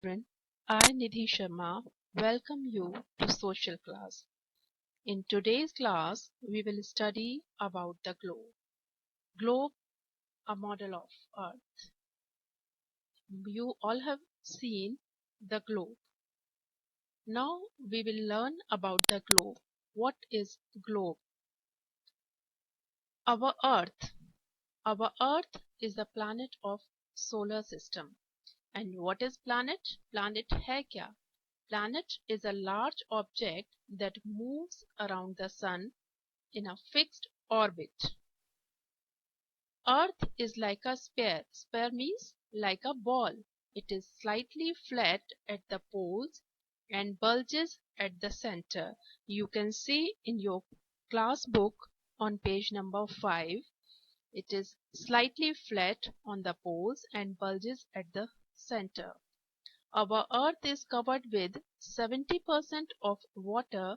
children, I Nidhi Sharma welcome you to social class. In today's class, we will study about the globe. Globe, a model of Earth. You all have seen the globe. Now we will learn about the globe. What is globe? Our Earth. Our Earth is the planet of solar system. And what is planet? Planet है क्या? Planet is a large object that moves around the sun in a fixed orbit. Earth is like a sphere. Sphere means like a ball. It is slightly flat at the poles and bulges at the center. You can see in your class book on page number 5. It is slightly flat on the poles and bulges at the center. Our Earth is covered with 70% of water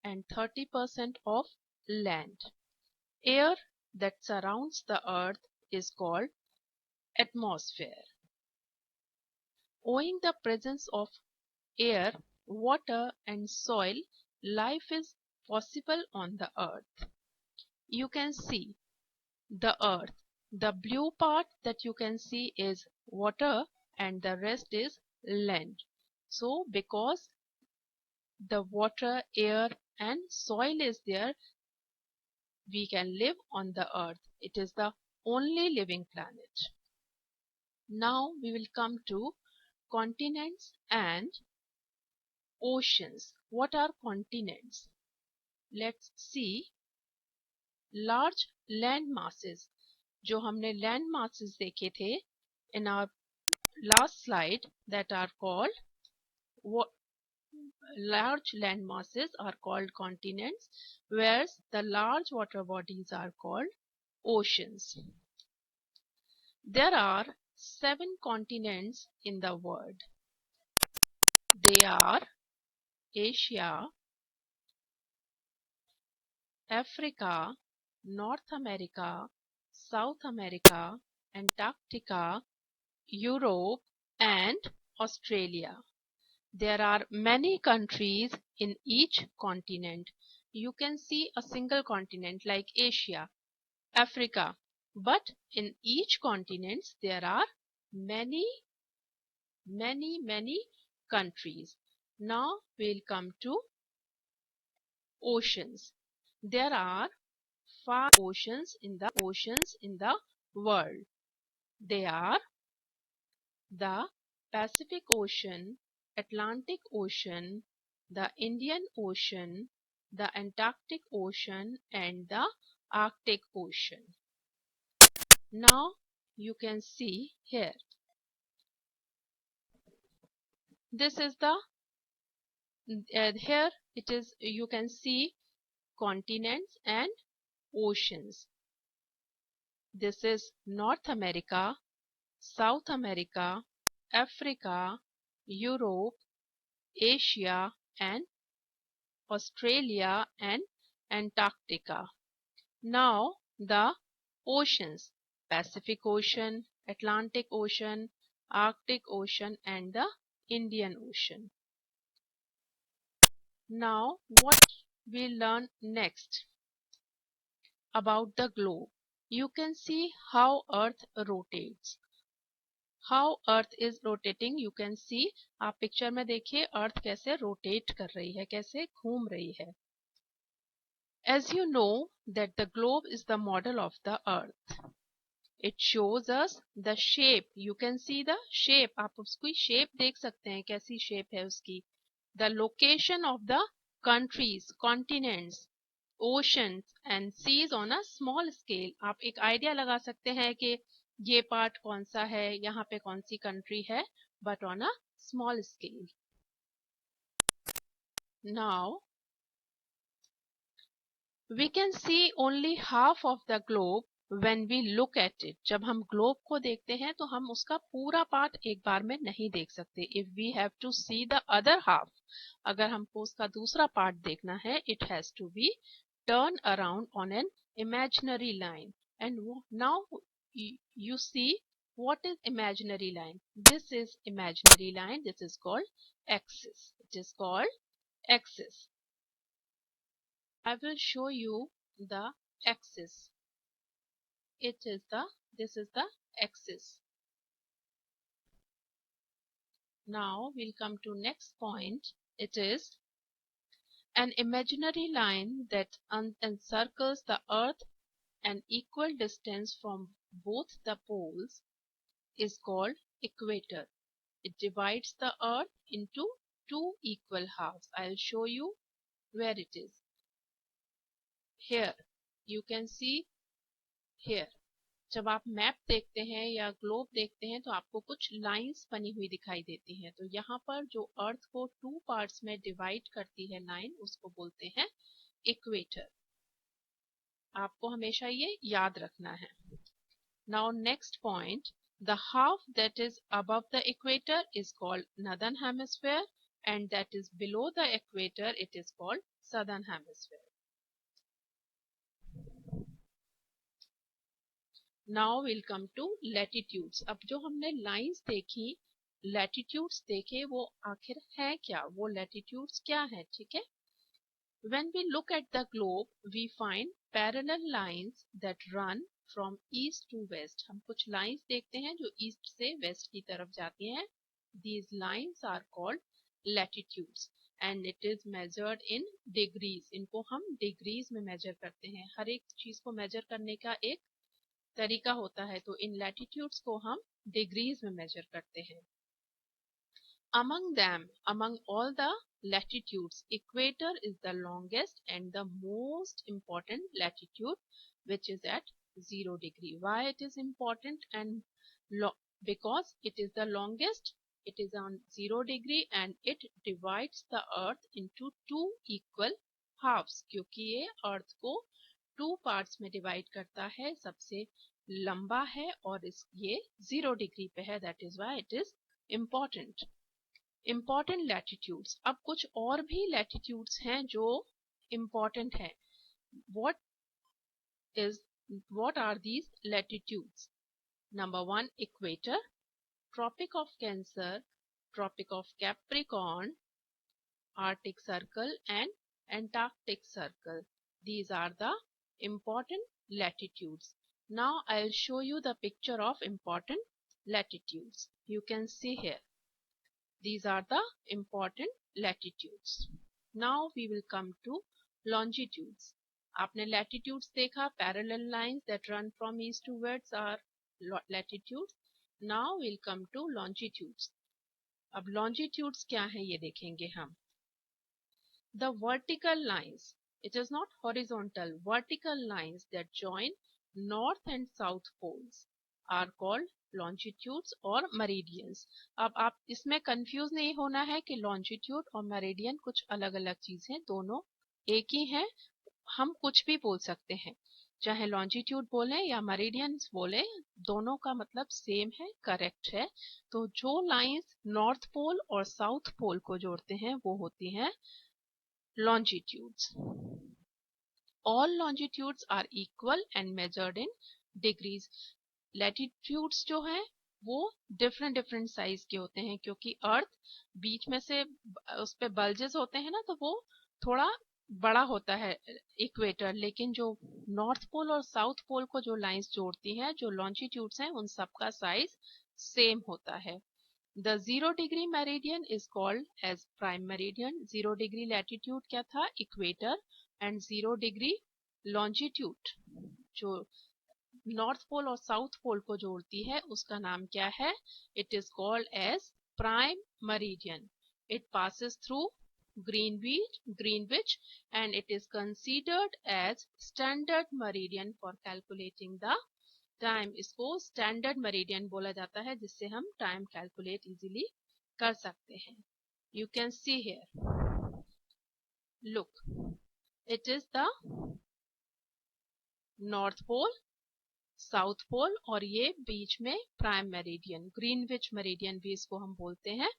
and 30% of land. Air that surrounds the Earth is called atmosphere. Owing the presence of air, water and soil, life is possible on the Earth. You can see the Earth. The blue part that you can see is water and the rest is land. So because the water, air and soil is there, we can live on the Earth. It is the only living planet. Now we will come to continents and oceans. What are continents? Let's see. Large land masses. जो हमने land masses देखे थे in our last slide, that are called large land masses are called continents, whereas the large water bodies are called oceans. There are 7 continents in the world. They are Asia, Africa, North America, South America, Antarctica, Europe, and Australia. There are many countries in each continent. You can see a single continent like Asia, Africa, but in each continent there are many countries. Now we'll come to oceans. There are 5 oceans in the world. They are the Pacific Ocean, Atlantic Ocean, the Indian Ocean, the Antarctic Ocean and the Arctic Ocean. Now you can see here. This is the here it is, you can see continents and oceans. This is North America, South America, Africa, Europe, Asia and Australia and Antarctica. Now the oceans: Pacific Ocean, Atlantic Ocean, Arctic Ocean and the Indian Ocean. Now what we learn next about the globe. You can see how Earth rotates. How Earth is rotating, you can see. आप picture में देखिए Earth कैसे rotate कर रही है, कैसे घूम रही है. As you know that the globe is the model of the Earth. It shows us the shape. You can see the shape. आप उसकी shape देख सकते हैं, कैसी shape है उसकी. The location of the countries, continents, oceans and seas on a small scale. आप एक आइडिया लगा सकते हैं कि ये पार्ट कौन सा है, यहाँ पे कौन सी कंट्री है, but on a small scale. Now we can see only half of the globe when we look at it. जब हम globe को देखते हैं तो हम उसका पूरा पार्ट एक बार में नहीं देख सकते. If we have to see the other half, अगर हमको उसका दूसरा पार्ट देखना है, it has to be turned around on an imaginary line. And now you see What is imaginary line? This is imaginary line. This is called axis. It is called axis. I will show you the axis. This is the axis. Now we'll come to next point. It is an imaginary line that encircles the earth an equal distance from both the poles is called equator. It divides the earth into two equal halves. I'll show you where it is. Here you can see here. जब आप map देखते हैं या globe देखते हैं तो आपको कुछ लाइंस बनी हुई दिखाई देती हैं। तो यहाँ पर जो अर्थ को टू पार्ट्स में डिवाइड करती है लाइन, उसको बोलते हैं इक्वेटर। आपको हमेशा ये याद रखना है। Now next point, the half that is above the equator is called northern hemisphere and that is below the equator it is called southern hemisphere. Now we'll come to latitudes. अब जो हमने lines देखी, latitudes देखे, वो आखिर है क्या, वो latitudes क्या है, ठीक है? When we look at the globe, we find parallel lines that run from east to west. हम कुछ lines देखते हैं जो east से west की तरफ जाती हैं. These lines are called latitudes and it is measured in degrees. इनको हम degrees में measure करते हैं. हर एक चीज को measure करने का एक तरीका होता है, तो इन latitudes को हम degrees में measure करते हैं. Among all the latitudes, equator is the longest and the most important latitude, which is at 0 degree. Why it is important? And because it is the longest, it is on 0 degree and it divides the earth into two equal halves. क्योंकि ये अर्थ को two parts में divide करता है, सबसे लंबा है और ये 0 डिग्री पे है, that is why it is important. Important latitudes. अब कुछ और भी लैटिट्यूड्स हैं जो इम्पॉर्टेंट है. what are these latitudes? Number 1, equator, Tropic of Cancer, Tropic of Capricorn, Arctic Circle and Antarctic Circle. These are the important latitudes. Now I'll show you the picture of important latitudes. You can see here. These are the important latitudes. Now we will come to longitudes. आपने latitudes देखा, parallel lines that run from east to west are latitudes. Now we'll come to longitudes. अब longitudes क्या है ये देखेंगे हम. The vertical lines, it is not horizontal, vertical lines that join north and south poles are called longitudes और meridians. अब आप इसमें कंफ्यूज नहीं होना है कि longitude और meridian कुछ अलग अलग चीज हैं, दोनों एक ही हैं. हम कुछ भी बोल सकते हैं, चाहे longitude बोले या meridians बोले, दोनों का मतलब सेम है, करेक्ट है. तो जो लाइंस नॉर्थ पोल और साउथ पोल को जोड़ते हैं वो होती हैं longitudes. All longitudes are equal and measured in degrees. Latitudes जो है वो डिफरेंट साइज के होते हैं, क्योंकि अर्थ बीच में से उस पे बल्जेस होते हैं ना, तो वो थोड़ा बड़ा होता है इक्वेटर. लेकिन जो नॉर्थ पोल और साउथ पोल को जो लाइंस जोड़ती हैं, जो लॉन्जिट्यूड्स हैं, उन सबका साइज सेम होता है. The 0 degree meridian is called as prime meridian. 0 degree latitude क्या था? Equator. And 0 degree longitude जो नॉर्थ पोल और साउथ पोल को जोड़ती है, उसका नाम क्या है? It is called as prime meridian. It passes through Greenwich and it is considered as standard meridian for calculating the time. इसको स्टैंडर्ड मेरिडियन बोला जाता है, जिससे हम टाइम कैलकुलेट इजीली कर सकते हैं. You can see here, look, it is the North Pole, South Pole और ये बीच में प्राइम मेरिडियन, ग्रीनविच मेरिडियन भी इसको हम बोलते हैं.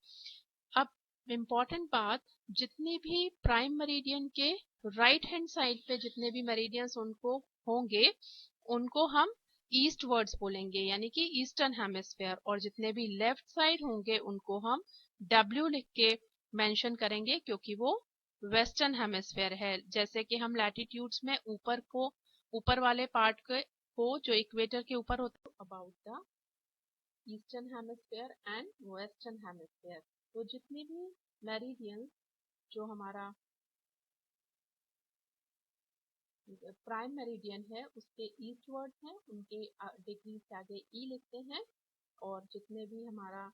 अब इम्पॉर्टेंट बात, जितनी भी प्राइम मेरिडियन के राइट हैंड साइड पे जितने भी मेरिडियंस उनको होंगे, उनको हम ईस्ट वर्ड्स बोलेंगे यानी कि ईस्टर्न हेमिस्फेयर, और जितने भी लेफ्ट साइड होंगे उनको हम W लिख के मेंशन करेंगे क्योंकि वो वेस्टर्न हेमिस्फेयर है। जैसे कि हम लैटिट्यूड्स में ऊपर वाले पार्ट को जो इक्वेटर के ऊपर होता है about the eastern hemisphere and western hemisphere. तो जितनी भी मेरिडियन जो हमारा प्राइम मेरिडियन है उसके ईस्टवर्ड हैं उनके डिग्री से आगे ई लिखते हैं, और जितने भी हमारा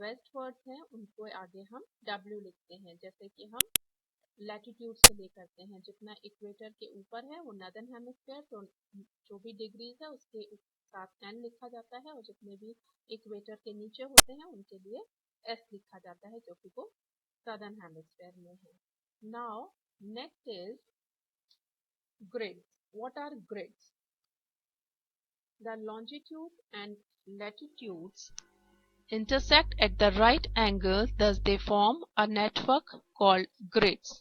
वेस्टवर्ड्स हैं उनको आगे हम डब्ल्यू लिखते हैं। जैसे कि हम लैटिट्यूड से ले करते हैं, जितना इक्वेटर के ऊपर है वो नॉर्दर्न हेमिस्फेयर, तो जो भी डिग्रीज है उसके साथ एन लिखा जाता है, और जितने भी इक्वेटर के नीचे होते हैं उनके लिए एस लिखा जाता है जो कि वो सदर्न हेमिस्फेयर में है। Now next is grids. What are grids? The longitudes and latitudes intersect at the right angle, thus they form a network called grids.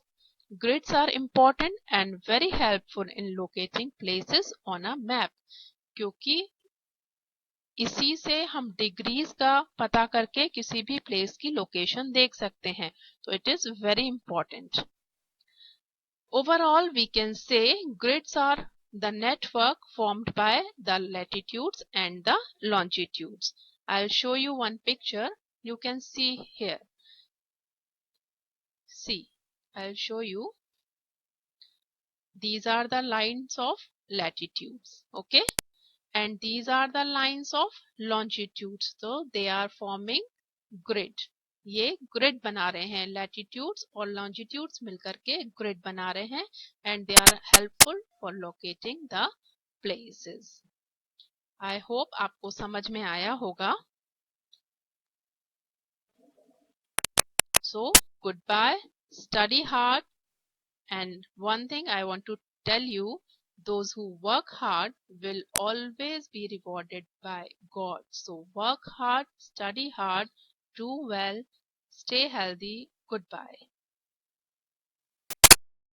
Grids are important and very helpful in locating places on a map, क्योंकि इसी से हम degrees का पता करके किसी भी place की लोकेशन देख सकते हैं, तो it is very important. Overall, we can say grids are the network formed by the latitudes and the longitudes. I'll show you one picture. You can see here. See, I'll show you. These are the lines of latitudes, okay? And these are the lines of longitudes. So they are forming grid. ये grid बना रहे हैं, latitudes और longitudes मिलकर के grid बना रहे हैं, and they are helpful for locating the places. I hope आपको समझ में आया होगा। So good bye, study hard, and one thing I want to tell you, those who work hard will always be rewarded by God. So work hard, study hard, do well, stay healthy. Goodbye.